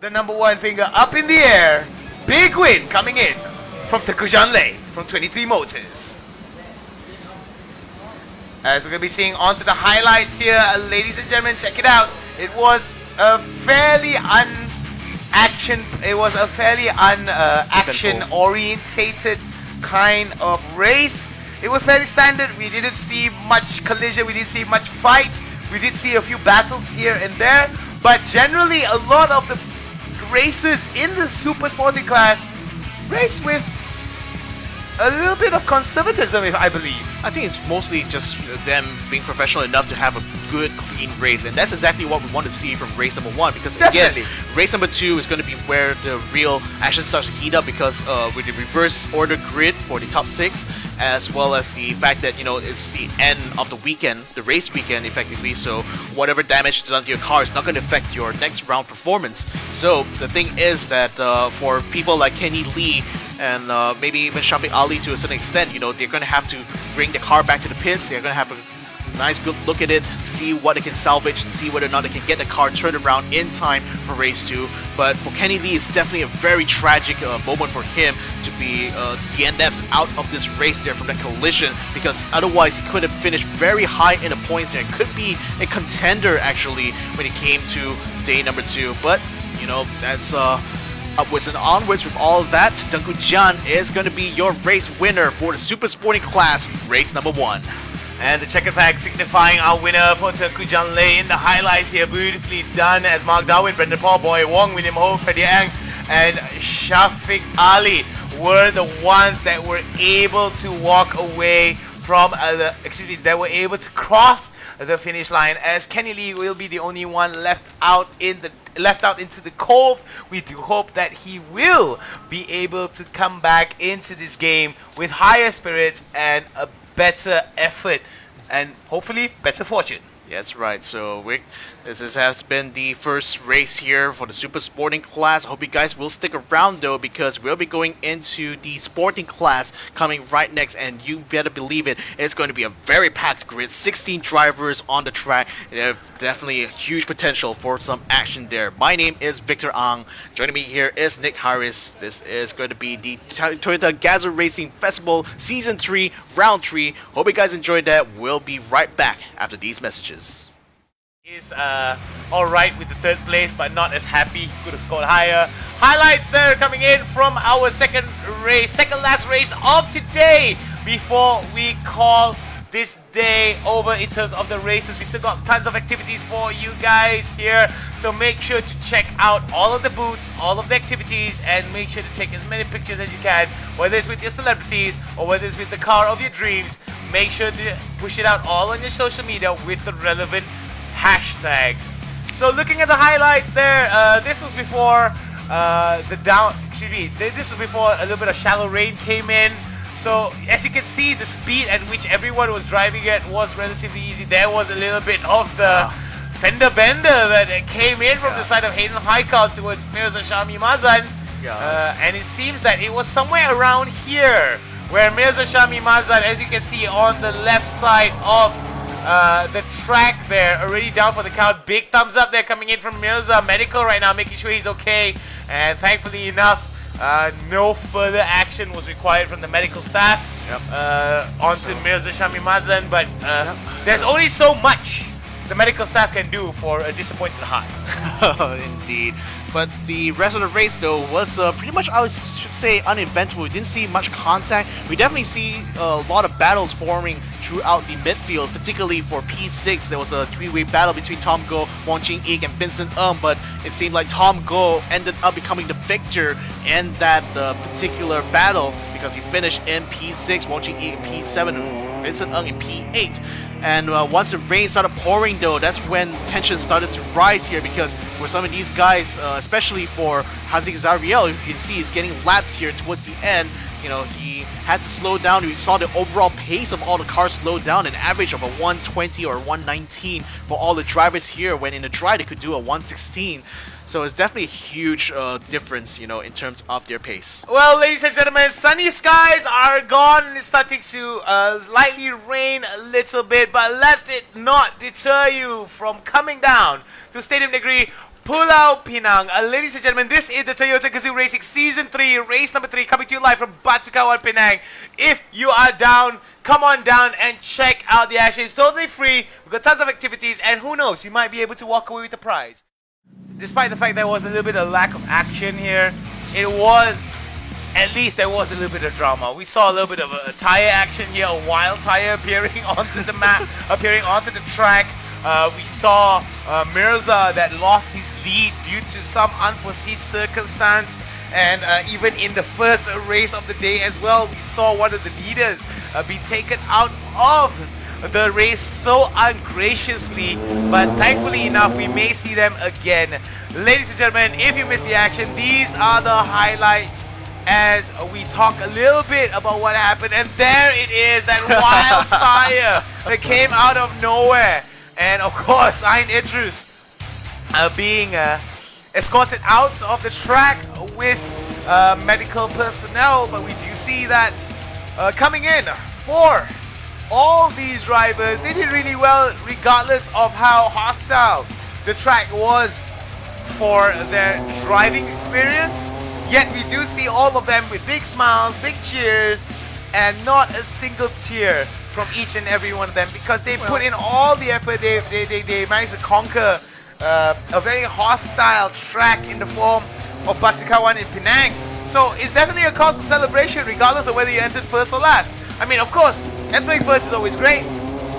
the #1 finger up in the air. Big win coming in from Tengku Janlei from 23 Motors. As we're going to be seeing onto the highlights here, ladies and gentlemen, check it out. It was a fairly action-orientated kind of race. It was fairly standard. We didn't see much collision. We didn't see much fight. We did see a few battles here and there. But generally, a lot of the races in the super sporting class race with a little bit of conservatism, I believe. I think it's mostly just them being professional enough to have a good, clean race, and that's exactly what we want to see from race #1. Because Definitely. again, race #2 is going to be where the real action starts to heat up, because with the reverse order grid for the top 6, as well as the fact that it's the end of the weekend, the race weekend, effectively. So whatever damage is done to your car is not going to affect your next round performance. So the thing is that for people like Kenny Lee and maybe even Shafiq Ali to a certain extent, they're going to have to bring the car back to the pits. They're going to have a nice good look at it, see what they can salvage, see whether or not they can get the car turned around in time for race 2. But for Kenny Lee, it's definitely a very tragic moment for him to be DNF'd out of this race there from that collision, because otherwise he could have finished very high in the points there. It could be a contender actually when it came to day #2. But that's upwards and onwards with all of that. Tengku Jan is going to be your race winner for the super sporting class, race #1. And the checkered flag signifying our winner for Tengku Janlei in the highlights here. Beautifully done as Mark Darwin, Brendan Paul, Boy Wong, William Ho, Freddie Ang, and Shafiq Ali were the ones that were able to walk away from that were able to cross the finish line, as Kenny Lee will be the only one left out into the cold. We do hope that he will be able to come back into this game with higher spirits and a better effort, and hopefully better fortune. That's right. So this has been the first race here for the super sporting class. I hope you guys will stick around though, because we'll be going into the sporting class coming right next, and you better believe it, it's going to be a very packed grid. 16 drivers on the track. There's definitely a huge potential for some action there. My name is Victor Ang. Joining me here is Nick Harris. This is going to be the Toyota Gazoo Racing Festival Season 3, Round 3. Hope you guys enjoyed that. We'll be right back after these messages. Is alright with the 3rd place, but not as happy. Could have scored higher. Highlights there coming in from our second last race of today before we call this day over in terms of the races. We still got tons of activities for you guys here, so make sure to check out all of the booths, all of the activities, and make sure to take as many pictures as you can, whether it's with your celebrities or whether it's with the car of your dreams. Make sure to push it out all on your social media with the relevant hashtags. So looking at the highlights there, this was before this was before a little bit of shallow rain came in. So as you can see, the speed at which everyone was driving at was relatively easy. There was a little bit of the fender bender that came in from the side of Hayden Haikal towards Mirza Shami Mazan. And it seems that it was somewhere around here where Mirza Shami Mazan, as you can see on the left side of the track there, already down for the count. Big thumbs up there coming in from Mirza. Medical right now, making sure he's okay. And thankfully enough, no further action was required from the medical staff onto Mirza Shami Mazan. But there's only so much the medical staff can do for a disappointed heart. Indeed. But the rest of the race, though, was pretty much, I should say, uneventful. We didn't see much contact. We definitely see a lot of battles forming throughout the midfield, particularly for P6. There was a 3-way battle between Tom Goh, Wong Jing-ik, and Vincent Ng, but it seemed like Tom Goh ended up becoming the victor in that particular battle, because he finished in P6, Wong Jing-ik in P7, and Vincent Ng in P8. And once the rain started pouring, though, that's when tension started to rise here, because for some of these guys, especially for Haziq Zariel, you can see he's getting lapped here towards the end. He had to slow down. We saw the overall pace of all the cars slow down, an average of a 120 or 119 for all the drivers here, when in the dry they could do a 116. So it's definitely a huge difference, in terms of their pace. Well, ladies and gentlemen, sunny skies are gone. It's starting to lightly rain a little bit, but let it not deter you from coming down to Stadium Negeri Pulau Pinang. Ladies and gentlemen, this is the Toyota Gazoo Racing Season 3, race number 3, coming to you live from Batu Kawan Penang. If you are down, come on down and check out the action. It's totally free. We've got tons of activities, and who knows, you might be able to walk away with the prize. Despite the fact there was a little bit of lack of action here, at least there was a little bit of drama. We saw a little bit of a tire action here, a wild tire appearing onto the map, appearing onto the track. We saw Mirza that lost his lead due to some unforeseen circumstance. And even in the first race of the day as well, we saw one of the leaders be taken out of the race so ungraciously. But thankfully enough, we may see them again. Ladies and gentlemen, if you missed the action, these are the highlights as we talk a little bit about what happened. And there it is, that wild tire that came out of nowhere. And of course, Ayn Idrus being escorted out of the track with medical personnel. But we do see that coming in for all these drivers, they did really well regardless of how hostile the track was for their driving experience. Yet we do see all of them with big smiles, big cheers, and not a single tear from each and every one of them, because they put in all the effort. They managed to conquer a very hostile track in the form of Batu Kawan in Penang. So it's definitely a cause of celebration regardless of whether you entered first or last. I mean, of course, entering first is always great,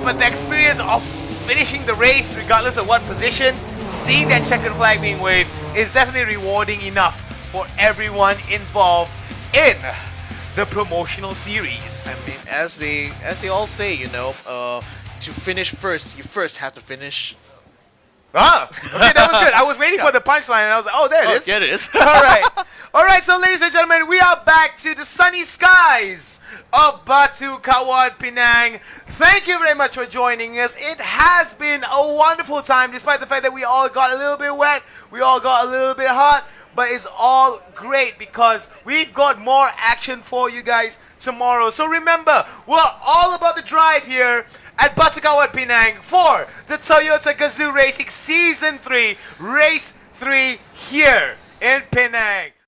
but the experience of finishing the race regardless of what position, seeing that checkered flag being waved, is definitely rewarding enough for everyone involved in the promotional series. I mean, as they all say, you know, to finish first, you first have to finish. Ah, okay, that was good. I was waiting for the punchline, and I was like, oh, there it is. There it is. All right. So, ladies and gentlemen, we are back to the sunny skies of Batu Kawan Penang. Thank you very much for joining us. It has been a wonderful time, despite the fact that we all got a little bit wet, we all got a little bit hot. But it's all great because we've got more action for you guys tomorrow. So remember, we're all about the drive here at Batu Kawan Penang for the Toyota Gazoo Racing Season 3, Race 3 here in Penang.